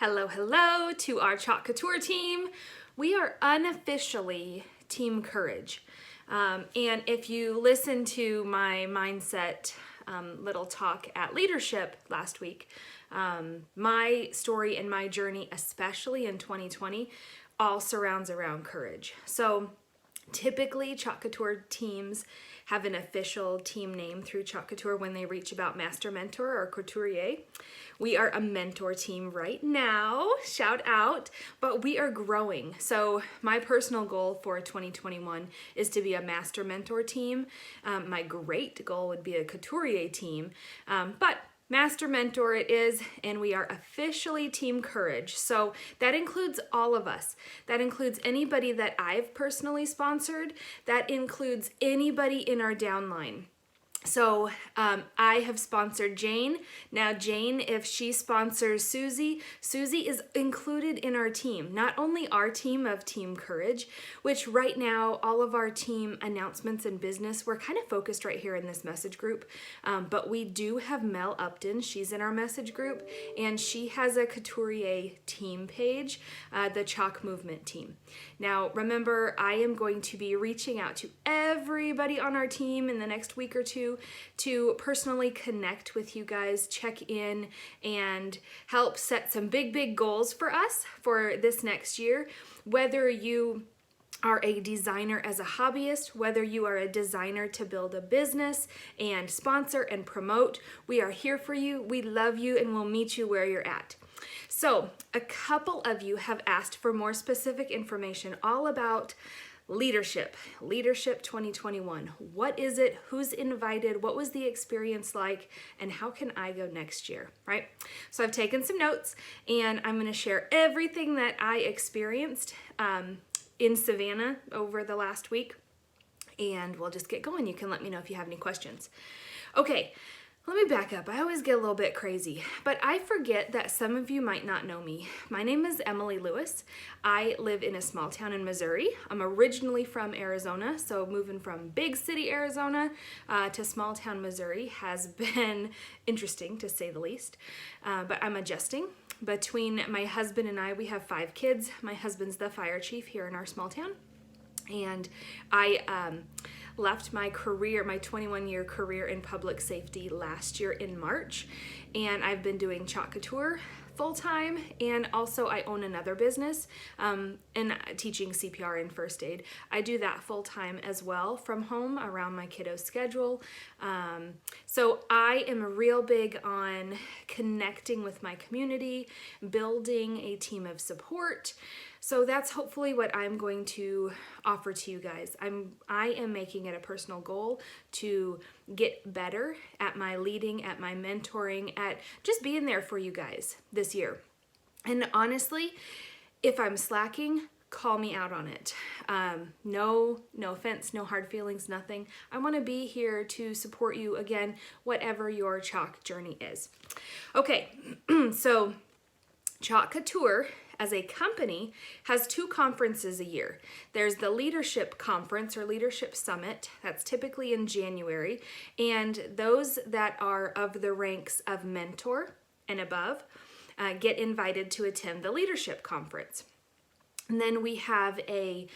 Hello, hello to our Chalk Couture team. We are unofficially Team Courage. And if you listen to my mindset little talk at leadership last week, my story and my journey, especially in 2020, all surrounds around courage. So typically, Chalk Couture teams have an official team name through Chalk Couture when they reach about Master Mentor or Couturier. We are a mentor team right now, shout out, but we are growing. So my personal goal for 2021 is to be a Master Mentor team. My great goal would be a Couturier team, but Master Mentor it is, and we are officially Team Courage. So that includes all of us. That includes anybody that I've personally sponsored. That includes anybody in our downline. So I have sponsored Jane. Now Jane, if she sponsors Susie, Susie is included in our team. Not only our team of Team Courage, which right now all of our team announcements and business, we're kind of focused right here in this message group. But we do have Mel Upton. She's in our message group, and she has a Couturier team page, the Chalk Movement team. Now remember, I am going to be reaching out to everybody on our team in the next week or two to personally connect with you guys, check in, and help set some big goals for us for this next year. Whether you are a designer as a hobbyist, whether you are a designer to build a business and sponsor and promote, we are here for you. We love you, and we'll meet you where you're at. So a couple of you have asked for more specific information all about Leadership 2021. What is it? Who's invited? What was the experience like? And how can I go next year, right? So I've taken some notes, and I'm going to share everything that I experienced in Savannah over the last week, and we'll just get going. You can let me know if you have any questions. Okay. Let me back up. I always get a little bit crazy, but I forget that some of you might not know me. My name is Emily Lewis. I live in a small town in Missouri. I'm originally from Arizona, so moving from big city Arizona to small town Missouri has been interesting, to say the least, but I'm adjusting. Between my husband and I, we have 5 kids. My husband's the fire chief here in our small town, and I left my career, my 21-year career in public safety last year in March, and I've been doing Chalk Couture full-time, and also I own another business and teaching CPR and first aid. I do that full-time as well from home around my kiddos' schedule. So I am real big on connecting with my community, building a team of support. So that's hopefully what I'm going to offer to you guys. I am making it a personal goal to get better at my leading, at my mentoring, at just being there for you guys this year. And honestly, if I'm slacking, call me out on it. No offense, no hard feelings, nothing. I want to be here to support you again, whatever your Chalk journey is. Okay, so Chalk Couture as a company has 2 conferences a year. There's the Leadership Conference or Leadership Summit. That's typically in January. And those that are of the ranks of mentor and above get invited to attend the Leadership Conference. And then we have a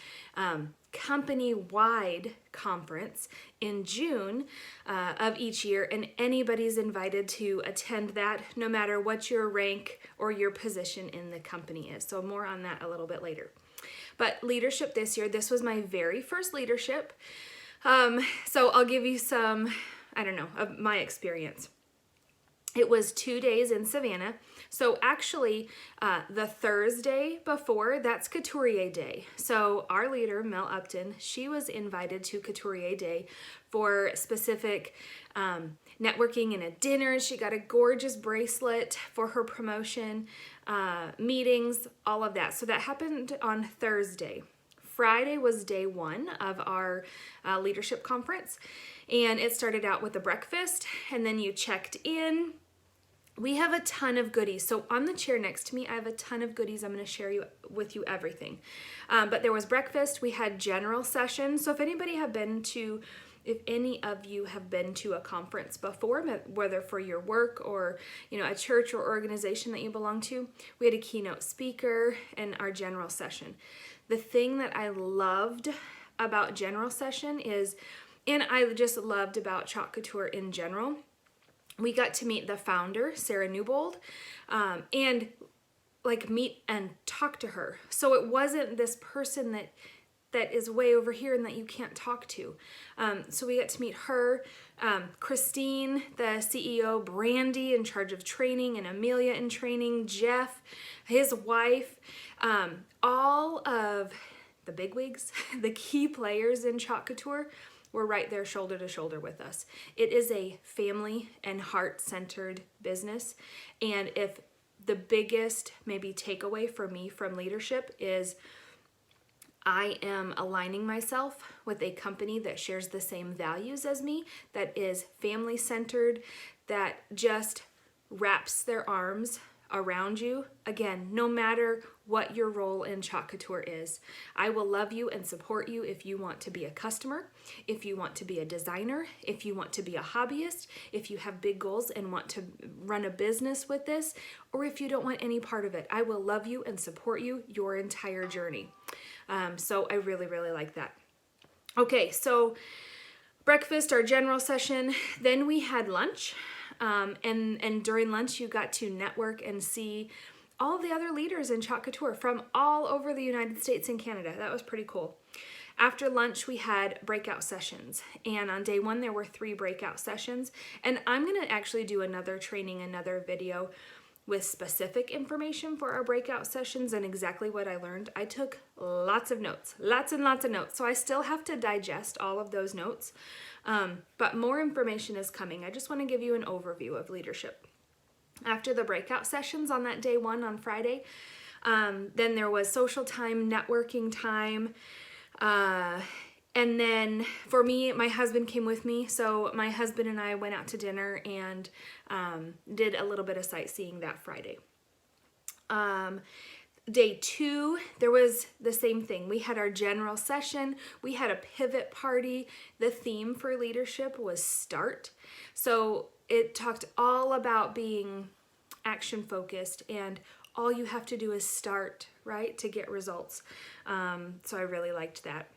company-wide conference in June of each year, and anybody's invited to attend that, no matter what your rank or your position in the company is. So more on that a little bit later. But leadership this year, this was my very first leadership. So I'll give you some, of my experience. It was 2 days in Savannah. So actually, the Thursday before, that's Couturier Day. So our leader, Mel Upton, she was invited to Couturier Day for specific networking and a dinner. She got a gorgeous bracelet for her promotion, meetings, all of that. So that happened on Thursday. Friday was day 1 of our leadership conference, and it started out with a breakfast, and then you checked in. We have a ton of goodies. So on the chair next to me, I have a ton of goodies. I'm going to share with you everything. But there was breakfast. We had general sessions. So if anybody have been to if any of you have been to a conference before, whether for your work or, a church or organization that you belong to, we had a keynote speaker in our general session. The thing that I loved about general session and I just loved about Chalk Couture in general, we got to meet the founder, Sarah Newbold, and meet and talk to her. So it wasn't this person that is way over here and that you can't talk to. So we got to meet her, Christine, the CEO, Brandy in charge of training, and Amelia in training, Jeff, his wife, all of the bigwigs, the key players in Chalk Couture were right there shoulder to shoulder with us. It is a family and heart-centered business. And if the biggest maybe takeaway for me from leadership is I am aligning myself with a company that shares the same values as me, that is family-centered, that just wraps their arms around you. Again, no matter what your role in Chalk Couture is, I will love you and support you if you want to be a customer, if you want to be a designer, if you want to be a hobbyist, if you have big goals and want to run a business with this, or if you don't want any part of it. I will love you and support you your entire journey. So I really, really like that. Okay, so breakfast, our general session, then we had lunch. And during lunch, you got to network and see all the other leaders in Chalk Couture from all over the United States and Canada. That was pretty cool. After lunch, we had breakout sessions. And on day one, there were 3 breakout sessions. And I'm going to actually do another training, another video with specific information for our breakout sessions and exactly what I learned. I took lots of notes, lots and lots of notes. So I still have to digest all of those notes. But more information is coming. I just want to give you an overview of leadership. After the breakout sessions on that day one on Friday, then there was social time, networking time, and then for me, my husband came with me. So my husband and I went out to dinner and did a little bit of sightseeing that Friday. Day 2, there was the same thing. We had our general session. We had a pivot party. The theme for leadership was start. So it talked all about being action focused and all you have to do is start, right, to get results. So I really liked that.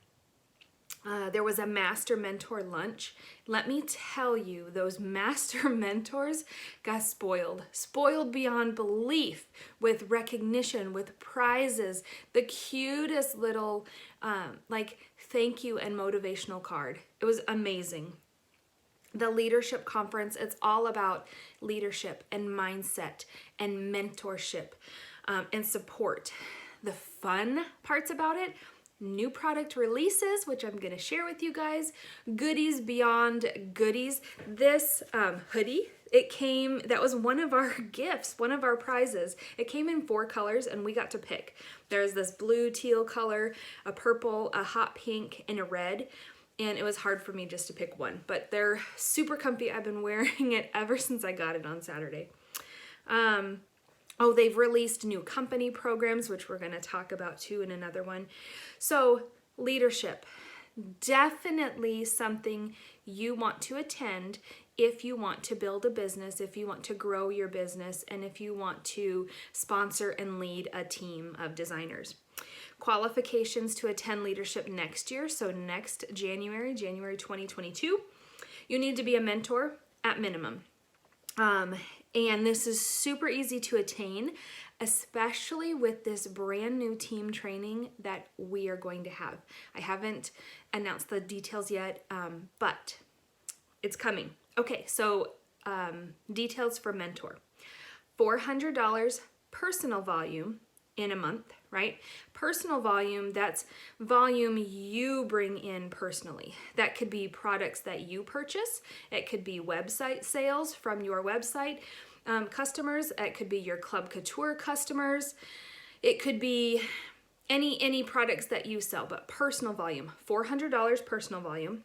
There was a master mentor lunch. Let me tell you, those master mentors got spoiled beyond belief with recognition, with prizes, the cutest little thank you and motivational card. It was amazing. The leadership conference, it's all about leadership and mindset and mentorship and support. The fun parts about it, new product releases, which I'm going to share with you guys, goodies beyond goodies. This hoodie, that was one of our gifts, one of our prizes. It came in 4 colors and we got to pick. There's this blue teal color, a purple, a hot pink, and a red. And it was hard for me just to pick one, but they're super comfy. I've been wearing it ever since I got it on Saturday. They've released new company programs, which we're going to talk about too in another one. So leadership, definitely something you want to attend if you want to build a business, if you want to grow your business, and if you want to sponsor and lead a team of designers. Qualifications to attend leadership next year, so next January 2022, you need to be a mentor at minimum. And this is super easy to attain, especially with this brand new team training that we are going to have. I haven't announced the details yet, but it's coming. Okay, so details for mentor. $400 personal volume in a month, right? Personal volume, that's volume you bring in personally. That could be products that you purchase. It could be website sales from your website customers. It could be your Club Couture customers. It could be any products that you sell, but personal volume, $400 personal volume.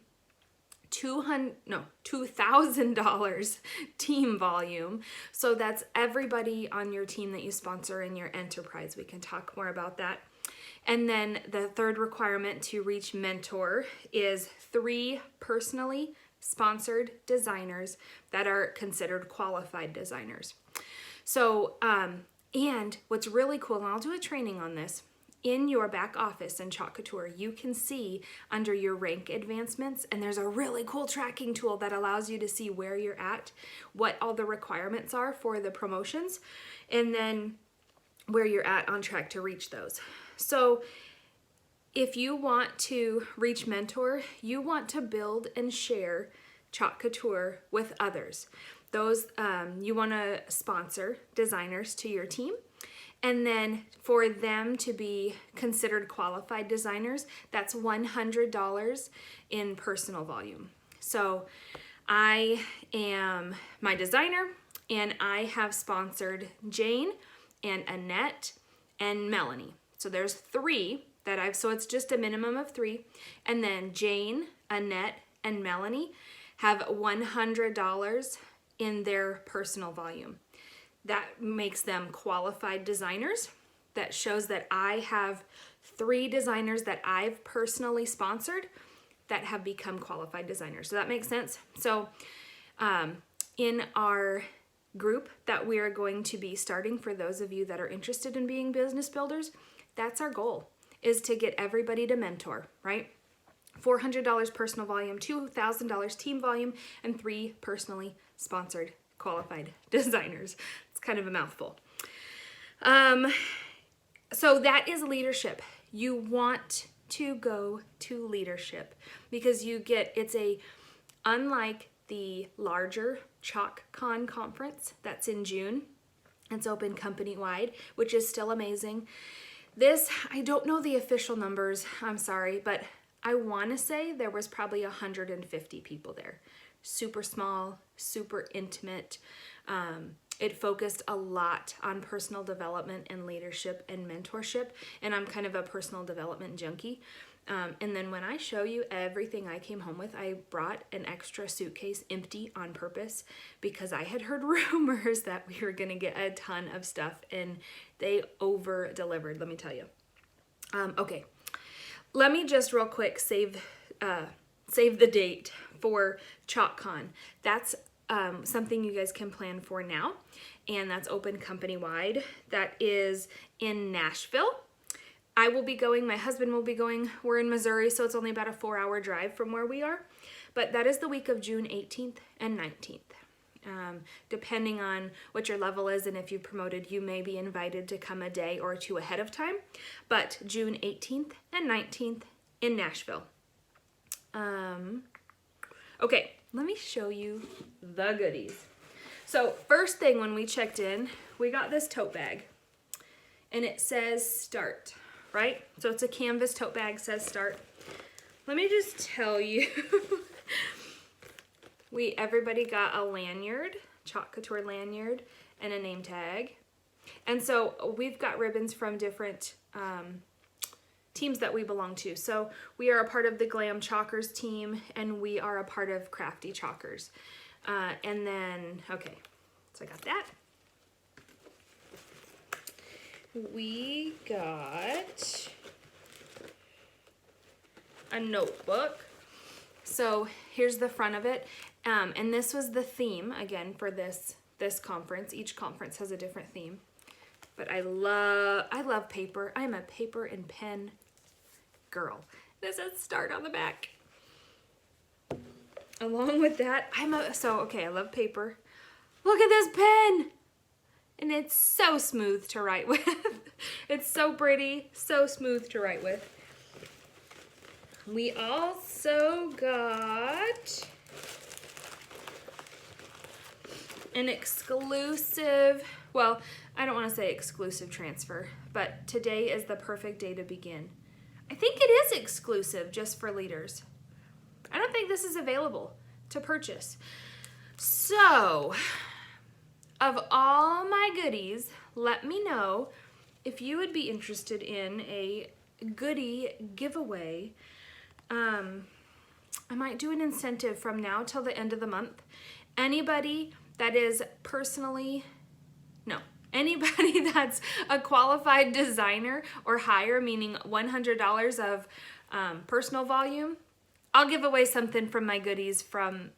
$2,000 team volume. So that's everybody on your team that you sponsor in your enterprise. We can talk more about that. And then the third requirement to reach mentor is 3 personally sponsored designers that are considered qualified designers. So, and what's really cool, and I'll do a training on this, in your back office in Chalk Couture, you can see under your rank advancements, and there's a really cool tracking tool that allows you to see where you're at, what all the requirements are for the promotions, and then where you're at on track to reach those. So if you want to reach mentor, you want to build and share Chalk Couture with others. Those you want to sponsor designers to your team. And then for them to be considered qualified designers, that's $100 in personal volume. So I am my designer, and I have sponsored Jane and Annette and Melanie. So there's 3 that so it's just a minimum of 3. And then Jane, Annette, and Melanie have $100 in their personal volume. That makes them qualified designers. That shows that I have 3 designers that I've personally sponsored that have become qualified designers. So that makes sense. So in our group that we are going to be starting, for those of you that are interested in being business builders, that's our goal, is to get everybody to mentor, right? $400 personal volume, $2,000 team volume, and 3 personally sponsored qualified designers. It's kind of a mouthful. So that is leadership. You want to go to leadership because unlike the larger ChalkCon conference that's in June, it's open company-wide, which is still amazing. This, I don't know the official numbers, I'm sorry, but I want to say there was probably 150 people there. Super small, super intimate. It focused a lot on personal development and leadership and mentorship, and I'm kind of a personal development junkie. And then when I show you everything I came home with, I brought an extra suitcase empty on purpose because I had heard rumors that we were going to get a ton of stuff, and they over-delivered, let me tell you. Okay, let me just real quick save the date for ChalkCon. That's something you guys can plan for now, and that's open company-wide. That is in Nashville. I will be going, my husband will be going. We're in Missouri, so it's only about a 4-hour drive from where we are. But that is the week of June 18th and 19th. Depending on what your level is and if you've promoted, you may be invited to come a day or 2 ahead of time. But June 18th and 19th in Nashville. Okay, let me show you the goodies. So first thing when we checked in, we got this tote bag, and it says start, right? So it's a canvas tote bag, says start. Let me just tell you, everybody got a lanyard, Chalk Couture lanyard, and a name tag. And so we've got ribbons from different teams that we belong to. So we are a part of the Glam Chalkers team, and we are a part of Crafty Chalkers. And then, okay, so I got that. We got a notebook. So here's the front of it. And this was the theme, again, for this conference. Each conference has a different theme. But I love paper. I'm a paper and pen girl. This says start on the back. Along with that, I love paper. Look at this pen! And it's so smooth to write with. It's so pretty, so smooth to write with. We also got an exclusive, well, I don't want to say exclusive transfer, but today is the perfect day to begin. I think it is exclusive just for leaders. I don't think this is available to purchase. So, of all my goodies, let me know if you would be interested in a goodie giveaway. I might do an incentive from now till the end of the month. Anybody that is Anybody that's a qualified designer or higher, meaning $100 of personal volume, I'll give away something from my goodies from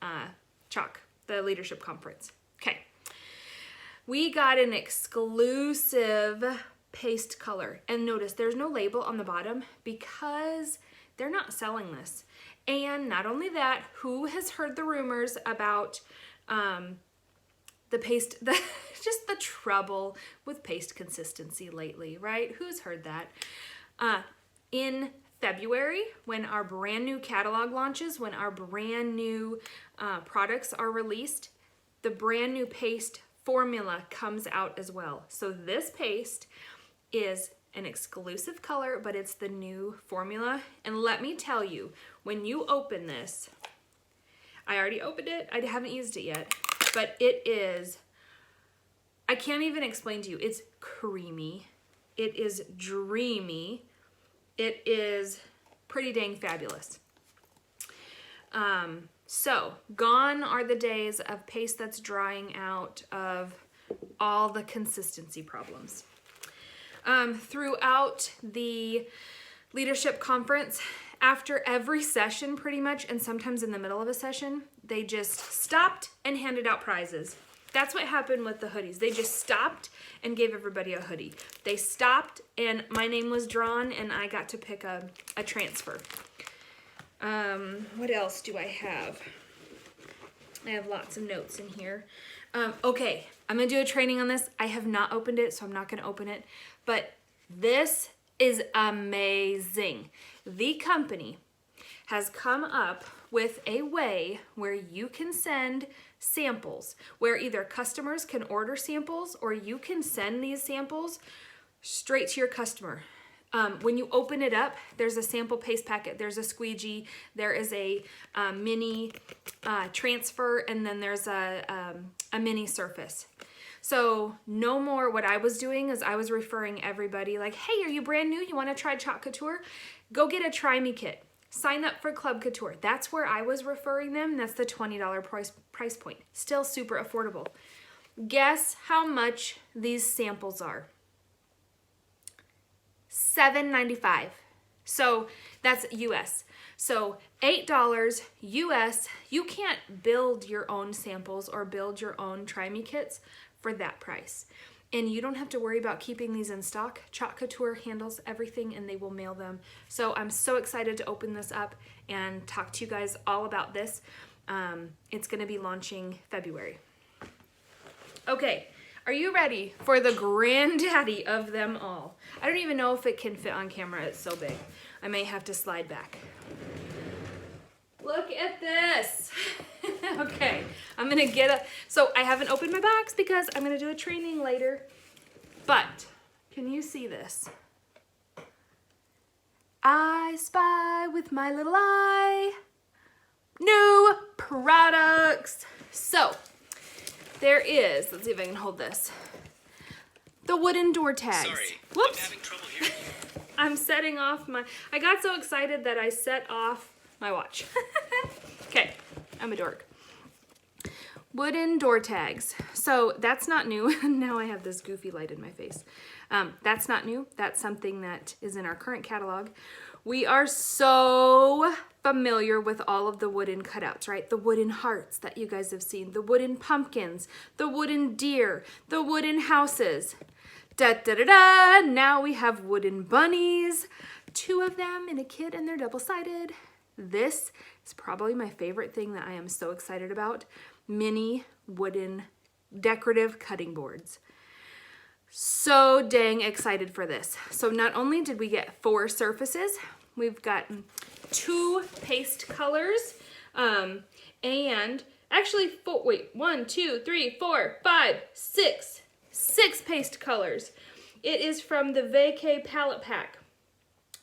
Chalk, the leadership conference. Okay. We got an exclusive paste color. And notice there's no label on the bottom because they're not selling this. And not only that, who has heard the rumors about the paste, just the trouble with paste consistency lately, right? Who's heard that? In February, when our brand new catalog launches, when our brand new products are released, the brand new paste formula comes out as well. So this paste is an exclusive color, but it's the new formula. And let me tell you, when you open this, I already opened it. I haven't used it yet, but it is, I can't even explain to you. It's creamy. It is dreamy. It is pretty dang fabulous. So gone are the days of paste that's drying out, of all the consistency problems. Throughout the leadership conference, after every session pretty much, and sometimes in the middle of a session, they just stopped and handed out prizes. That's what happened with the hoodies. They just stopped and gave everybody a hoodie. They stopped and my name was drawn and I got to pick a transfer. What else do I have? I have lots of notes in here. Okay, I'm gonna do a training on this. I have not opened it, so I'm not gonna open it, but this is amazing. The company has come up with a way where you can send samples, where either customers can order samples or you can send these samples straight to your customer. When you open it up, there's a sample paste packet, there's a squeegee, there is a mini transfer, and then there's a mini surface. So no more, what I was doing is I was referring everybody like, hey, are you brand new? You want to try Chalk Couture? Go get a Try Me kit. Sign up for Club Couture. That's where I was referring them. That's the $20 price point. Still super affordable. Guess how much these samples are? $7.95. So that's US. So $8 US. You can't build your own samples or build your own Try Me kits for that price. And you don't have to worry about keeping these in stock. Chalk Couture handles everything and they will mail them. So I'm so excited to open this up and talk to you guys all about this. It's gonna be launching February. Okay, are you ready for the granddaddy of them all? I don't even know if it can fit on camera, it's so big. I may have to slide back. Look at this. Okay, I'm gonna so I haven't opened my box because I'm gonna do a training later, but can you see this? I spy with my little eye new products. So there is, let's see if I can hold this, the wooden door tags. Sorry, whoops. I'm having trouble hearing you. I'm setting off I got so excited that I set off my watch. Okay, I'm a dork. Wooden door tags. So that's not new. Now I have this goofy light in my face. That's not new. That's something that is in our current catalog. We are so familiar with all of the wooden cutouts, right? The wooden hearts that you guys have seen, the wooden pumpkins, the wooden deer, the wooden houses. Da da da da! Now we have wooden bunnies. 2 of them in a kit and they're double-sided. This is probably my favorite thing that I am so excited about. Mini wooden decorative cutting boards. So dang excited for this. So not only did we get 4 surfaces, we've gotten 2 paste colors, and actually 4, wait, 1, 2, 3, 4, 5, 6 paste colors. It is from the Vacay palette pack.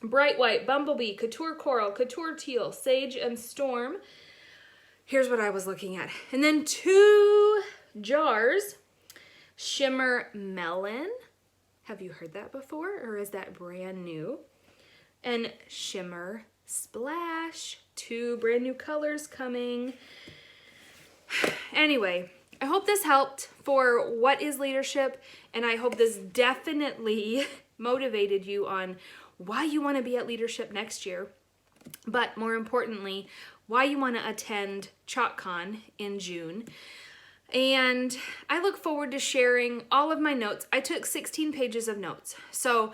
Bright White, Bumblebee, Couture Coral, Couture Teal, Sage, and Storm. Here's what I was looking at. And then 2 jars. Shimmer Melon. Have you heard that before, or is that brand new? And Shimmer Splash. 2 brand new colors coming. Anyway, I hope this helped for what is leadership, and I hope this definitely motivated you on why you want to be at leadership next year, but more importantly, why you want to attend ChalkCon in June. And I look forward to sharing all of my notes. I took 16 pages of notes. So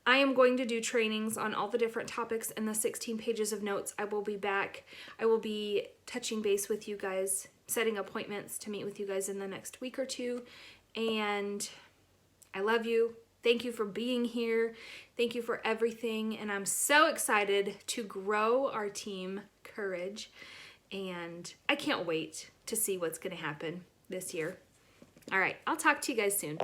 I am going to do trainings on all the different topics in the 16 pages of notes. I will be back. I will be touching base with you guys, setting appointments to meet with you guys in the next week or two. And I love you. Thank you for being here. Thank you for everything. And I'm so excited to grow our team Courage. And I can't wait to see what's going to happen this year. All right, I'll talk to you guys soon.